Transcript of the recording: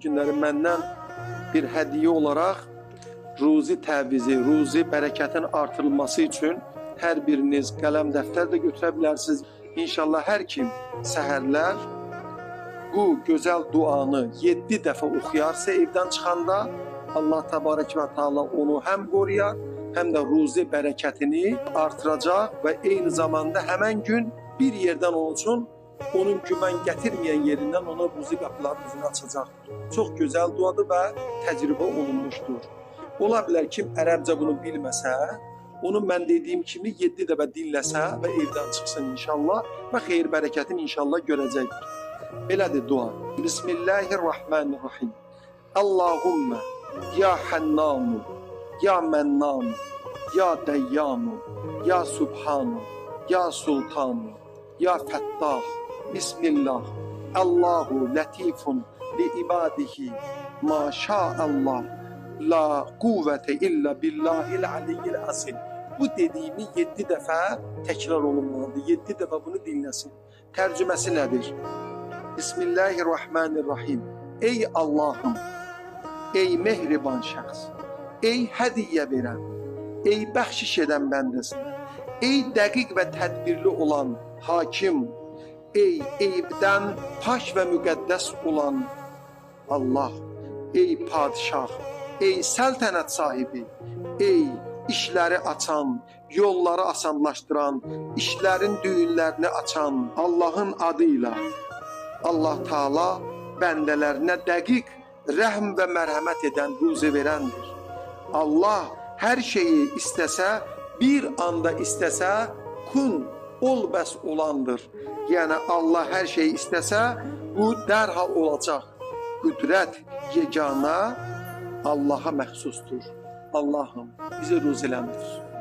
günləri məndən bir hədiyyə olaraq ruzi təvizi, ruzi bərəkətin artırılması üçün hər biriniz qələm dəftər də götürə bilərsiniz. İnşallah hər kim səhərlər bu gözəl duanı 7 dəfə oxuyarsa evdən çıxanda Allah təbarək və Teala onu həm qoruyar, həm də ruzi bərəkətini artıracaq və eyni zamanda həmən gün bir yerdən onun üçün onun güvən gətirməyən yerindən ona ruzi qapılarının üzünü açacaqdır. Çox gözəl duadır və təcrübə olunmuşdur. Ola bilər kim ərəbcə bunu bilməsə, onu mən dediyim kimi 7 dəfə dinləsə və evdən çıxsın inşallah və xeyir bərəkətini inşallah görəcəkdir. Belədir dua. Bismillahirrahmanirrahim. Allahümme ya Hannanu, ya Mennanu, ya Deyyanu, ya Subhanu, ya Sultanu, ya Fettah. Bismillah. Allahu latifun li ibadihi ma şa'allah. La kuvvete illa billahil aliyyil azim. Bu dediğimi 7 dəfə təkrar olunmalıdır. 7 dəfə bunu dinləsin. Tərcüməsi nədir? Bismillahirrahmanirrahim. Ey Allahım, ey mehriban şəxs, ey hədiyyə verən, ey bəxşiş edən bəndəsinə, ey dəqiq və tədbirli olan hakim, ey eyibdən paş və müqəddəs olan Allah, ey padişah, ey səltənət sahibi, ey işləri açan, yolları asanlaşdıran, işlərin düyünlərini açan Allahın adıyla Allah Teala bəndələrinə dəqiq rəhm və mərhəmət edən, ruzi verəndir. Allah hər şeyi istəsə, bir anda istəsə, kun, ol bəs olandır. Yəni Allah hər şeyi istəsə, bu dərhal olacaq. Qüdrət yeganə Allah'a məxsusdur. Allah'ım bizi ruziləndir.